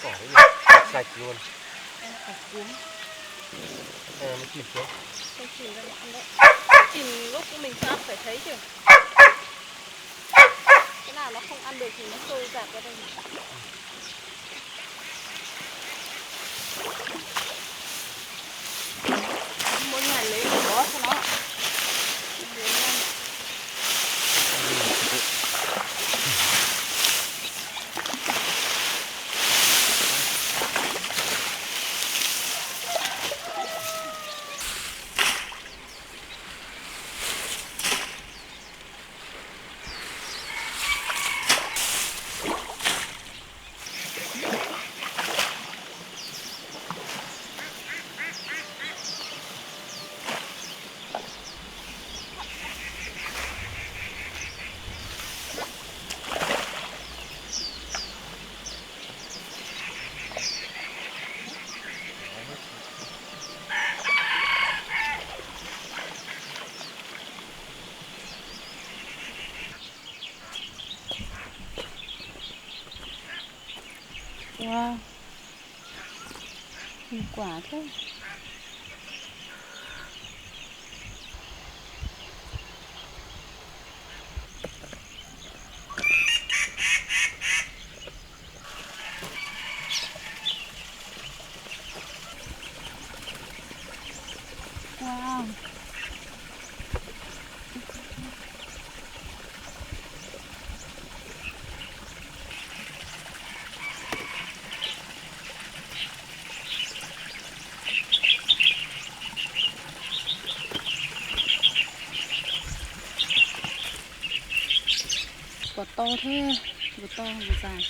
Cỏ đấy nhỉ, sạch luôn. Em phải cuốn. Nó chìm xuống. Không chìm ra mà ăn đấy. Chìm lúc mình cho ăn phải thấy chứ. Cái nào nó không ăn được thì nó trôi giạt ra đây. Mỗi ngày lấy một bó cho nó. Wow, nhiều quả thế. Wow. Quả to thế, vừa to vừa dài.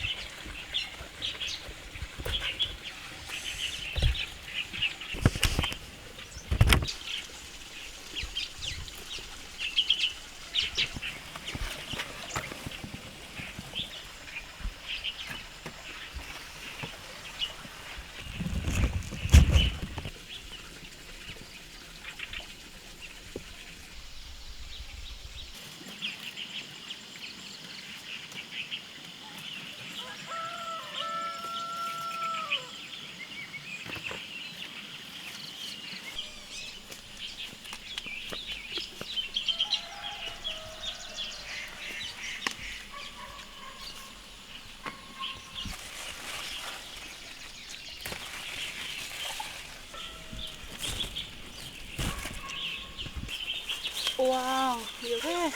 Wow, nhiều thế.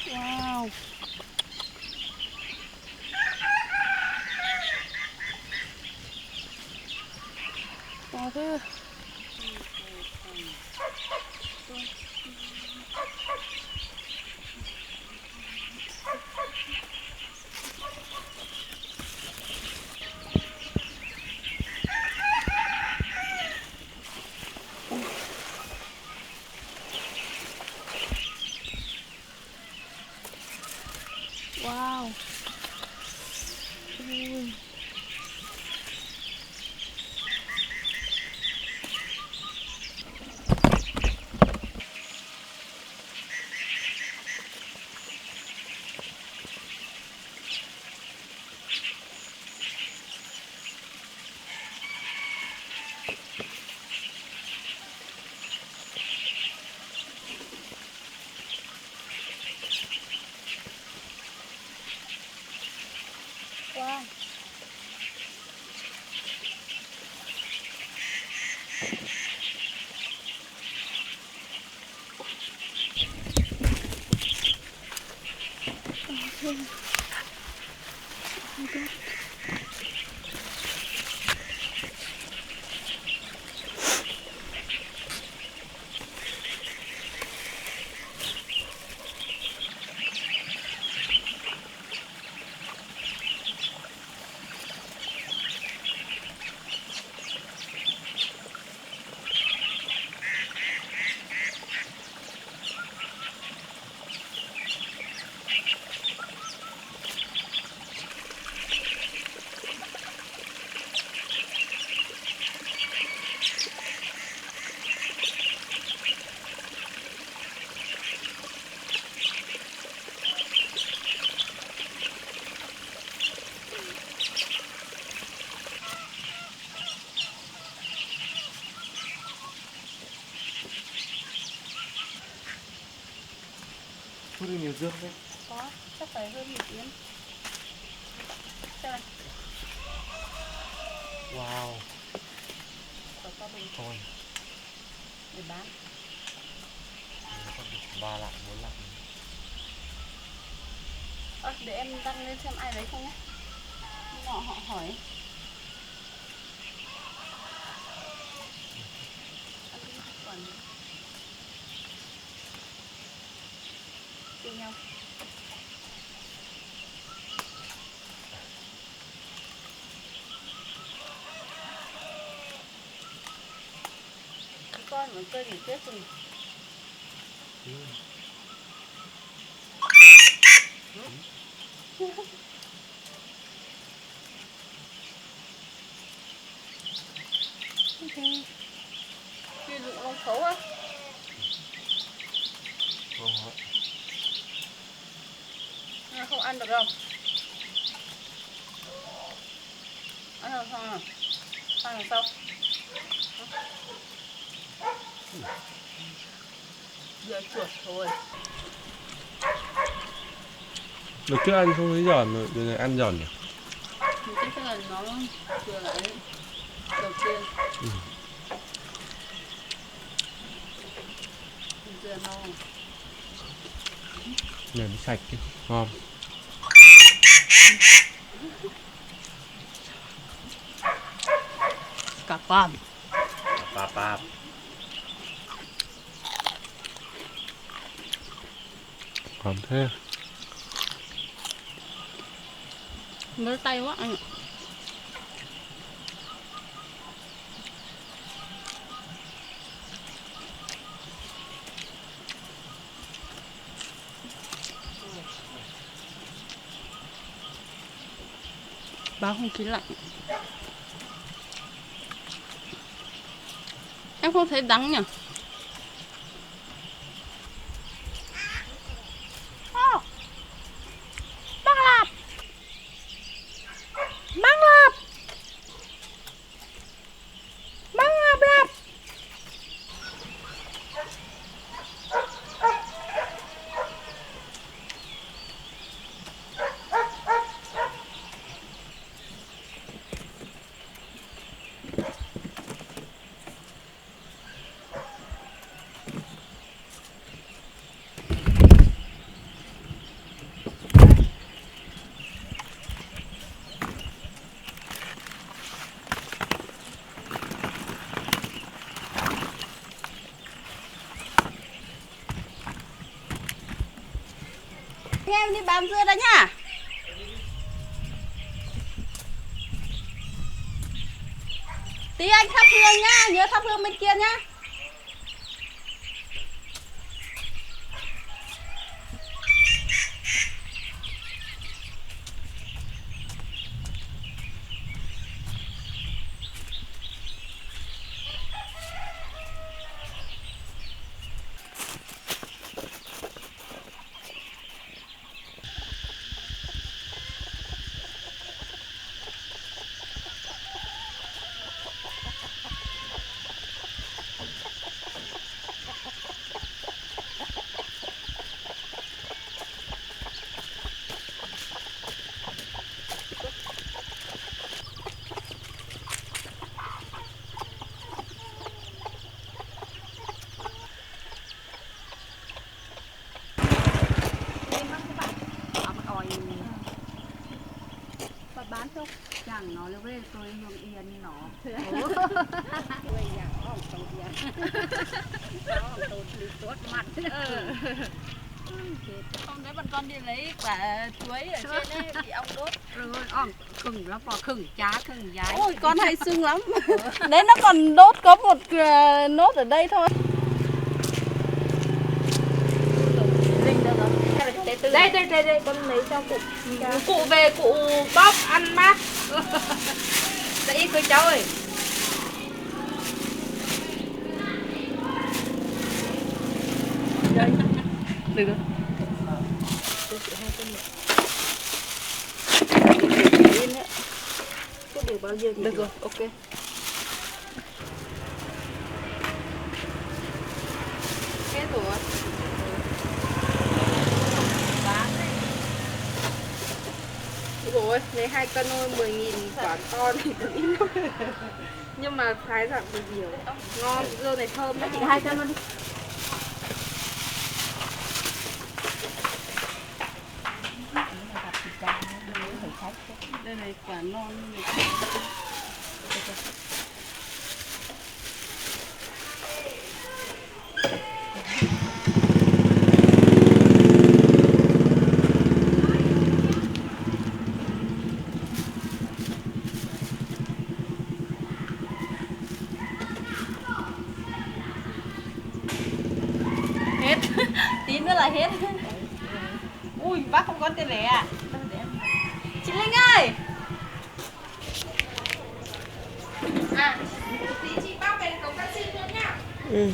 Wow. To thế. Wow. Ui. Hút được nhiều dương đấy. Có, chắc phải hơn 1 tiếng. Xem này. Wow. Có to bình Thôi. để bán. Nó còn được 3 lạng, 4 lạng. Để em đăng lên xem ai lấy không nhé. Họ hỏi. Ăn đi quản. Chia nhau. Cái con vẫn cơ gì chết rồi. Sử dụng lông khấu á. Không ăn được không? Ăn được không à? Ăn được sao? Giờ chuột thôi. Được trước ăn không thấy giòn rồi, giờ này ăn giòn nhỉ? Thì chắc là nó vừa lại đầu tiên. Dừa nâu. Này mới sạch đi, ngon. Cả con. Ba. Ngon thế. Ngứa tay quá anh ạ. Báo không khí lạnh. Em không thấy đắng nhỉ? Bác Lạp! Bác Lạp! Bác Lạp Lạp! Em đi bám dưa đó nhá. Tí anh thắp hương nhá, nhớ thắp hương bên kia nhá. Bán không? Chẳng nó về tôi hương yên nó. Quay dạng ông tụt dạng. Ông tụt đi tuốt mặt. Không đấy bọn con đi lấy quả chuối ở trên đấy bị ong đốt. Rồi ong khừng lắm, bỏ khừng chá khừng dài. Ôi con hay sưng lắm. Đấy nó còn đốt có một nốt ở đây thôi. Đây con lấy cho cụ. Cụ về cụ bóp ăn mát. Đấy thôi cháu ơi. Đây. Được rồi. Có được bao nhiêu? Được rồi, ok. Hết rồi. ơi, lấy 2 cân thôi 10.000 quả to thì tự ít thôi. Nhưng mà thái giảm được nhiều. Ngon, dưa này thơm đấy chị 2 cân luôn đi. Đây này quả non này. Hết. Tí nữa là hết. Ui, bác không có tiền lẻ à? Chị Linh ơi. À, tí chị bao về cổng taxi luôn nhá. Ừ.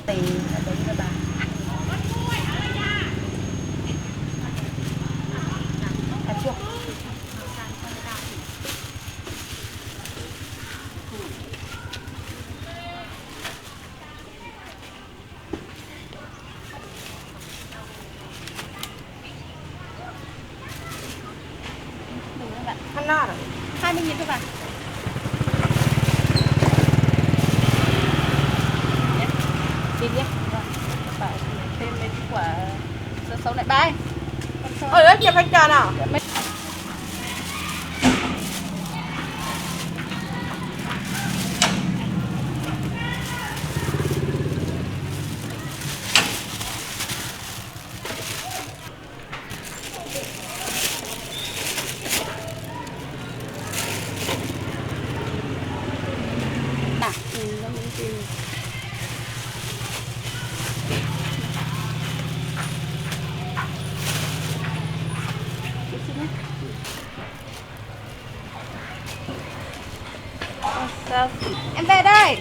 Tiền là đúng rồi bà. À chưa? Ăn no rồi. 20.000 thôi bà. Đi nhé. Phải thêm mấy cái quả sâu này ba. Ôi ơi, chụp anh tròn à? Sao? Em về đây.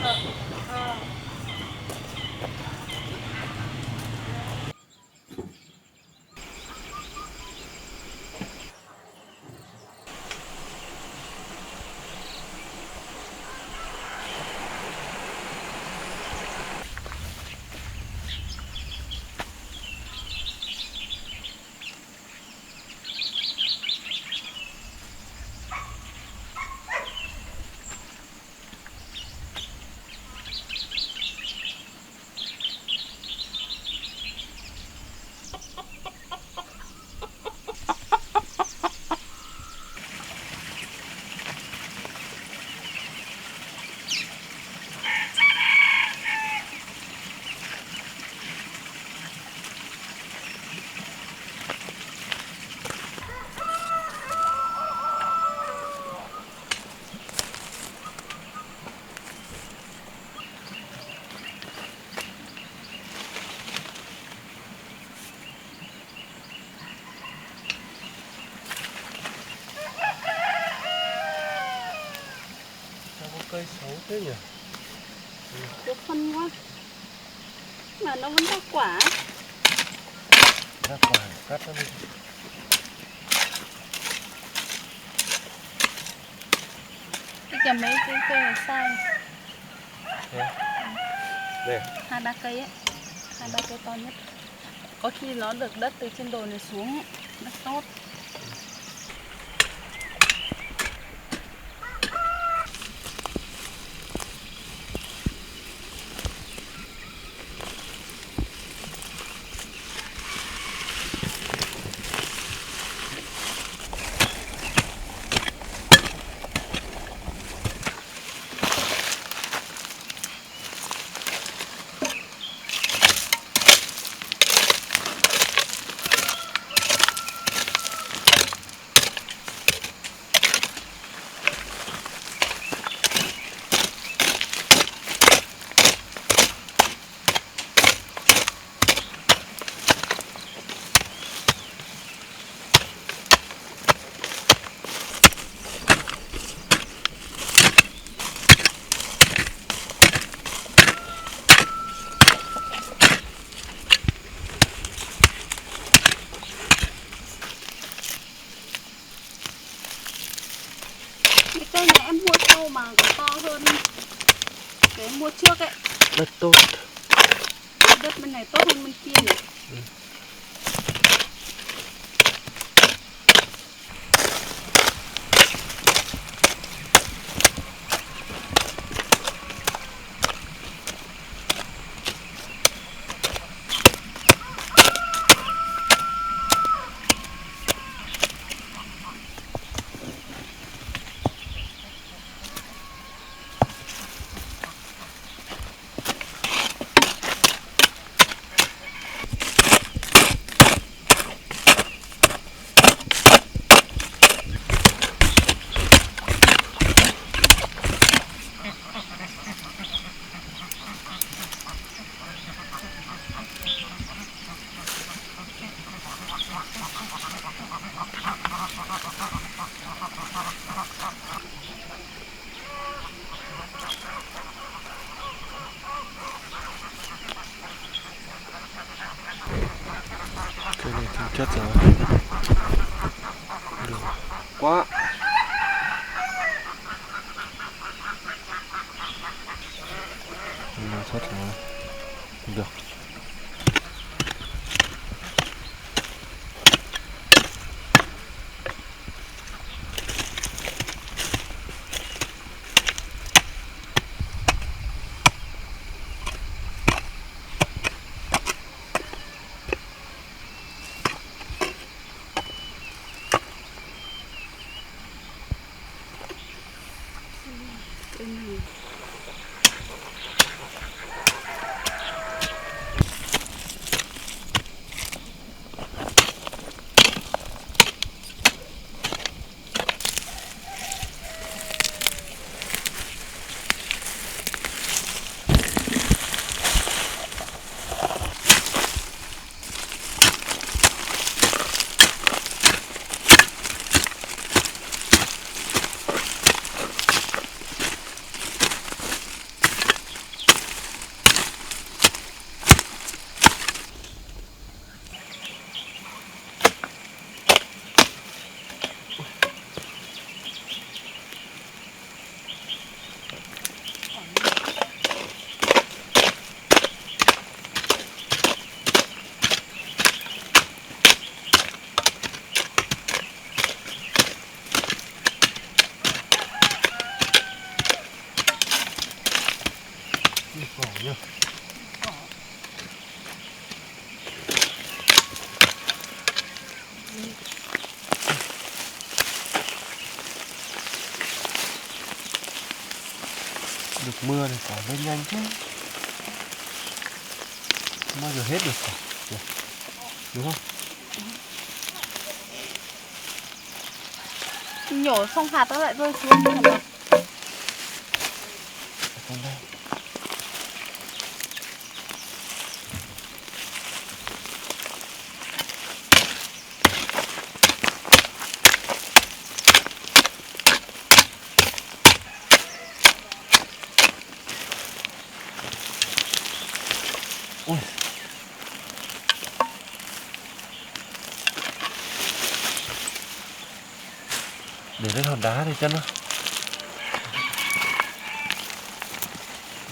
Cây xấu thế nhỉ? Thiếu phân quá. Mà nó vẫn ra quả. Ra quả cắt nó đi. Cái kìa mấy cái cây này sai. Thế. Đây. 2-3 cây ấy. 2-3 cây to nhất. Có khi nó được đất từ trên đồi này xuống. Đất tốt. Cây này em mua sâu mà còn to hơn cái em mua trước ấy. Đất tốt. Đất bên này tốt hơn bên kia nhỉ? Cây này thì chất rồi. Được quá. Nó chất rồi. Được. Nhá. Được mưa này quả lên nhanh thế. Không bao giờ hết được quả. Đúng không? Nhổ xong hạt nó lại rơi xuống. Không đây. Ui. Để lên hòn đá này chân nó.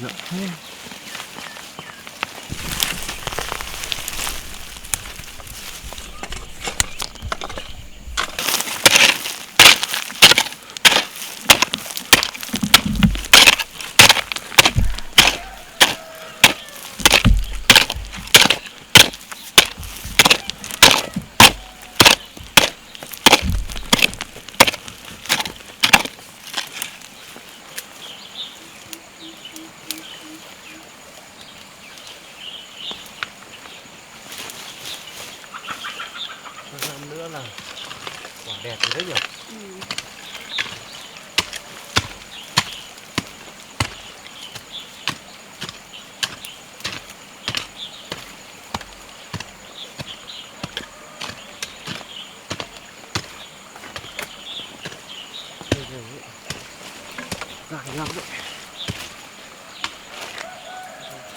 Nặng thế. Năm nữa là quả đẹp rồi đấy nhỉ. Dài lắm đấy.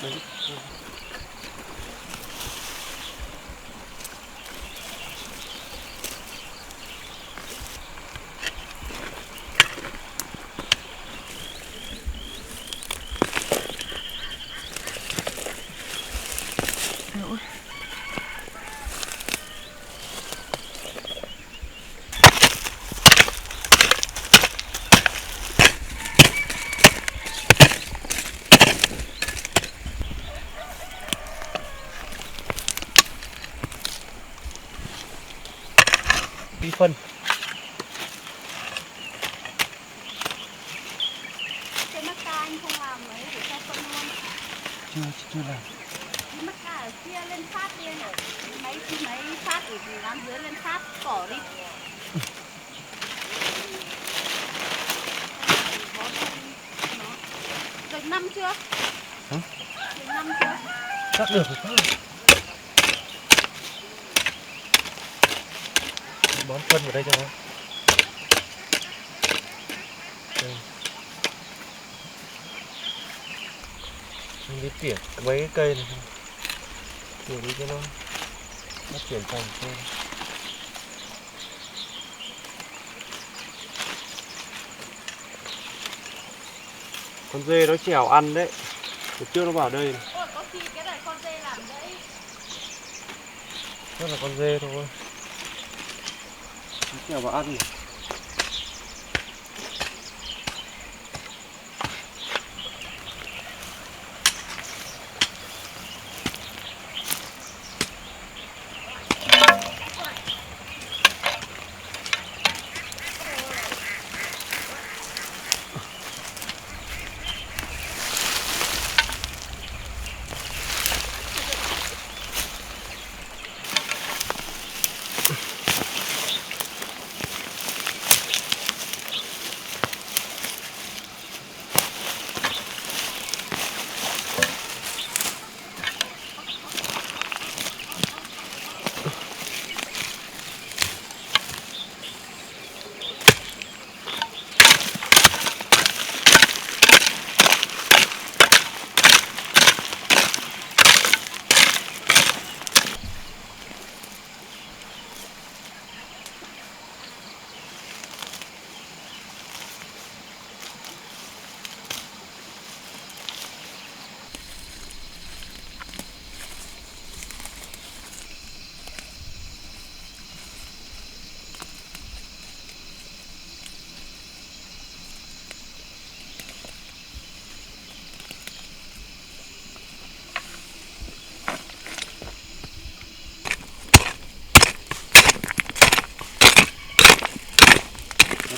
Đấy. Đi phân. Cái mắc ca anh không làm ấy để cho phân luôn. Chưa làm. Cái mắc ca ở kia lên phát đi anh ạ. Mấy phát ở làm dưới lên phát cỏ đi. Được năm chưa? Hả? Được năm chưa? Chắc được rồi không? Bón phân vào đây cho nó. Đây. Anh đi tỉa mấy cái cây này. Tỉa đi cho nó Nó chuyển thành trên. Con dê nó trèo ăn đấy. Từ trước nó vào đây. Ôi, có khi cái này con dê làm đấy. Chắc là con dê thôi. Nó trèo vào ăn này.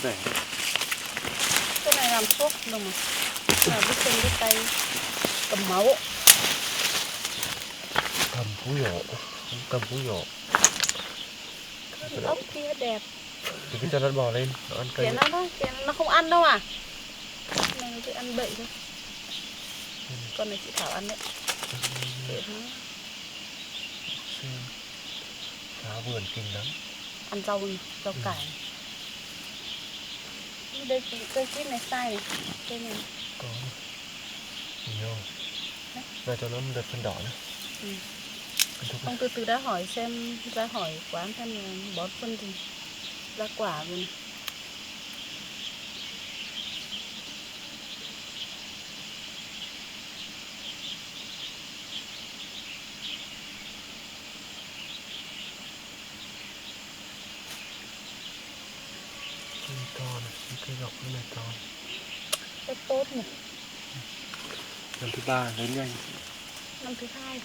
Để. Cái này làm thuốc đâu mà. Là biết chân cái tay cầm máu. Cầm cú nhổ. Cầm cú nhổ. Cái ốc kia đẹp. Thì cứ cho nó bò lên, nó ăn cây. Kìa nó đó, kìa nó không ăn đâu à. Này nó chỉ ăn bậy thôi. Con này chị Thảo ăn đấy. Để nó Cá vườn kinh lắm. ăn rau này, rau cải. Đây cây quýt này sai này. Cây này. Có nhiều. Ra cho nó được phân đỏ nữa. Ừ. Ông từ từ đã hỏi xem, ra hỏi quán xem là bón phân thì ra quả rồi này. To này, cây dọc cái này to. Rất tốt này. Năm thứ 3 lớn nhanh. Năm thứ 2.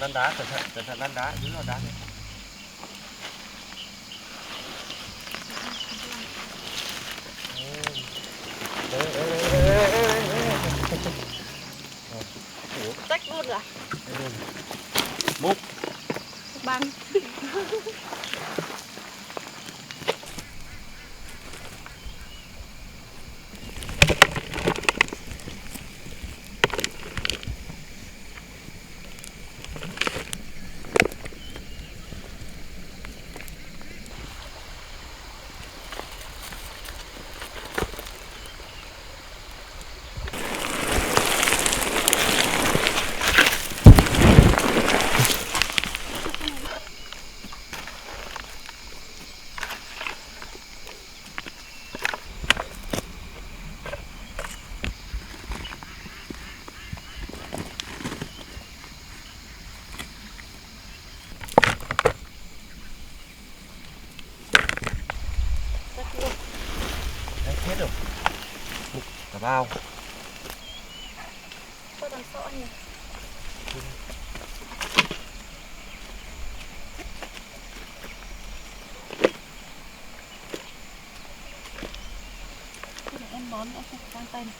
Lăn đá, cẩn thận lăn đá, dưới vào đá này. Tách luôn à? Múc. Bắn. Hết rồi. Múc cả bao. Có đằng sọ nhỉ? món đã sang tay này.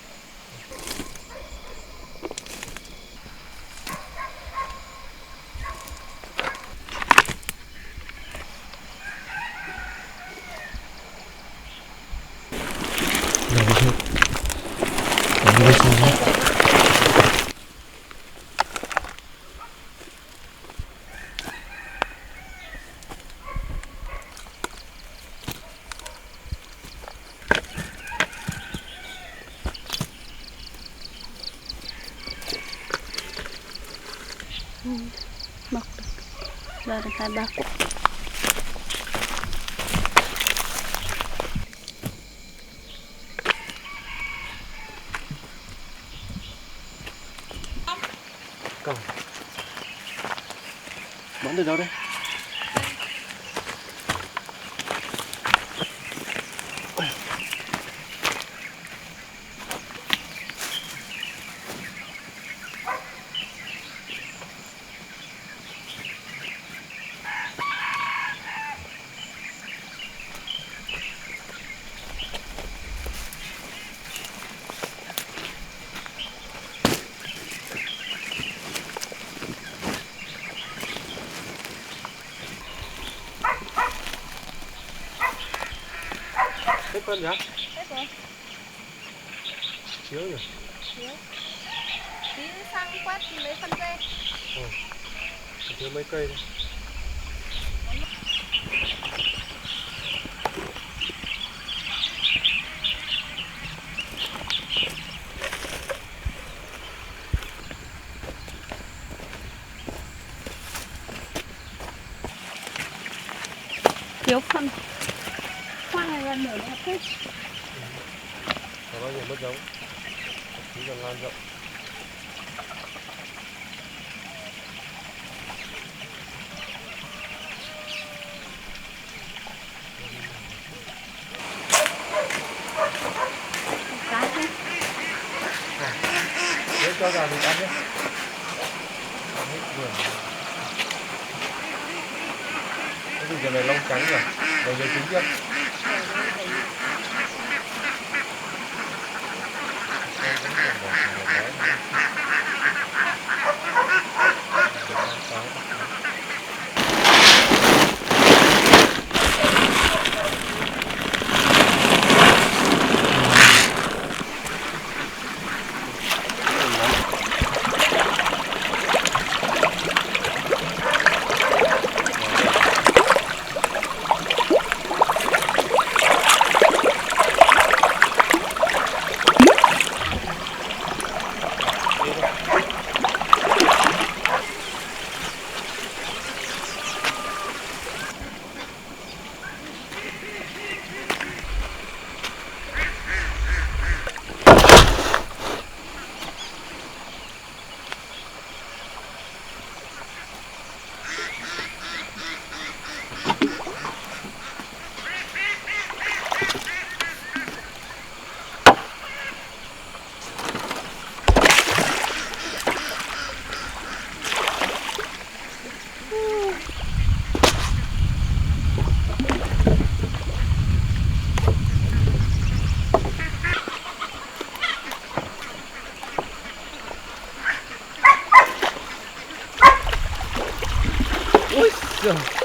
Rồi đi thôi. Rồi đi xuống nhé. Mọc ra được 2-3 củ. Cầm. Bắn từ đâu đây? Hết phân nhá? Hết rồi. Thiếu nhỉ? Thiếu. Tí sang quét lấy phân dê. Thiếu mấy cây thôi. Thiếu phân. Khoan này lần nữa nó hết. Có bao nhiêu mất giống? Chỉ cần lan rộng. Cá thế. Nếu cho vào thì ăn nhé. Ăn hết vườn. Cái gì cái này lông trắng rồi. Đầu dây trứng chưa? Ui giời.